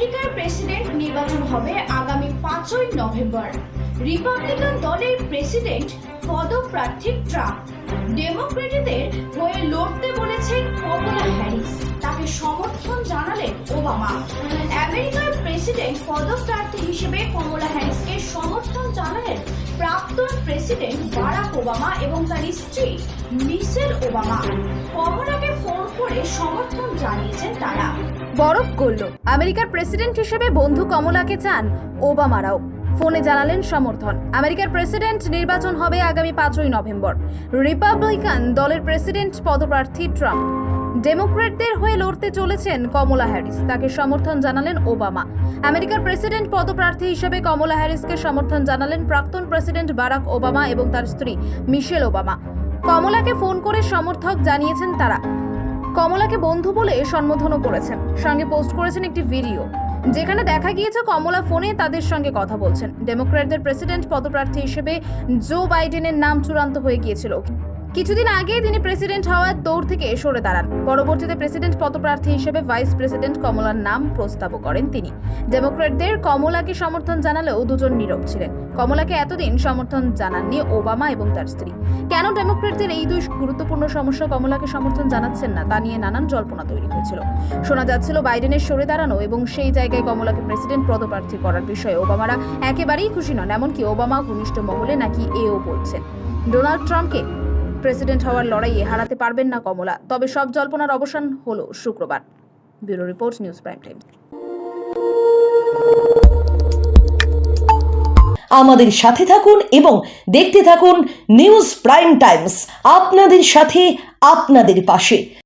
আমেরিকার প্রেসিডেন্ট নির্বাচন হবে আগামী 5ই নভেম্বর। রিপাবলিকান দলের প্রেসিডেন্ট পদপ্রার্থী ট্রাম্প ডেমোক্রেটদের হয়ে লড়তে বলেছেন কমলা হ্যারিস, তাকে সমর্থন জানালেন ওবামা। আমেরিকার প্রেসিডেন্ট পদপ্রার্থী হিসেবে কমলা হ্যারিসকে সমর্থন জানালেন প্রাক্তন প্রেসিডেন্ট বারাক ওবামা এবং তার স্ত্রী মিশেল ওবামা। কমলাকে ফোন করে সমর্থন জানিয়েছেন তারা। বরফ গলল, আমেরিকার প্রেসিডেন্ট হিসেবে বন্ধু কমলাকে চান ওবামারাও। ফোনে জানালেন সমর্থন। আমেরিকার প্রেসিডেন্ট নির্বাচন হবে আগামী 5ই নভেম্বর। রিপাবলিকান দলের প্রেসিডেন্ট পদপ্রার্থী ট্রাম্প ডেমোক্রেটদের হয়ে লড়তে চলেছেন কমলা হ্যারিস, তাকে সমর্থন জানালেন ওবামা। আমেরিকার প্রেসিডেন্ট পদপ্রার্থী হিসেবে কমলা হ্যারিসকে সমর্থন জানালেন প্রাক্তন প্রেসিডেন্ট বারাক ওবামা এবং তার স্ত্রী মিশেল ওবামা। কমলাকে ফোন করে সমর্থক জানিয়েছেন তারা। কমলাকে বন্ধু বলে সম্বোধনও করেছেন, সঙ্গে পোস্ট করেছেন একটি ভিডিও যেখানে দেখা গিয়েছে কমলা ফোনে তাদের সঙ্গে কথা বলছেন। ডেমোক্র্যাটদের প্রেসিডেন্ট পদপ্রার্থী হিসেবে জো বাইডেনের নাম চূড়ান্ত হয়ে গিয়েছিল। কিছুদিন আগে তিনি প্রেসিডেন্ট হওয়ার দৌড় থেকে সরে দাঁড়ান। পরবর্তীতে প্রেসিডেন্ট পদপ্রার্থী হিসেবে ভাইস প্রেসিডেন্ট কমলার নাম প্রস্তাবও করেন তিনি। ডেমোক্র্যাটদের কমলাকে সমর্থন জানালেও দুজন নীরব ছিলেন। কমলাকে এতদিন সমর্থন জানাননি ওবামা এবং তার স্ত্রী। কেন ডেমোক্র্যাটদের এই দুই গুরুত্বপূর্ণ সমস্যা কমলাকে সমর্থন জানাচ্ছেন না, তা নিয়ে নানান জল্পনা তৈরি হয়েছিল। শোনা যাচ্ছিল বাইডেনের সরে দাঁড়ানো এবং সেই জায়গায় কমলাকে প্রেসিডেন্ট পদপ্রার্থী করার বিষয়ে ওবামারা একেবারেই খুশি নন, এমনকি ওবামা ঘনিষ্ঠ মহলে নাকি এও বলছেন ডোনাল্ড ট্রাম্পকে প্রেসিডেন্ট হওয়ার লড়াইয়ে হারাতে পারবেন না কমলা। তবে সব জল্পনার অবসান হলো শুক্রবার। Bureau report, news prime time. আমাদের সাথে থাকুন এবং দেখতে থাকুন নিউজ প্রাইম টাইমস, আপনাদের সাথে আপনাদের পাশে।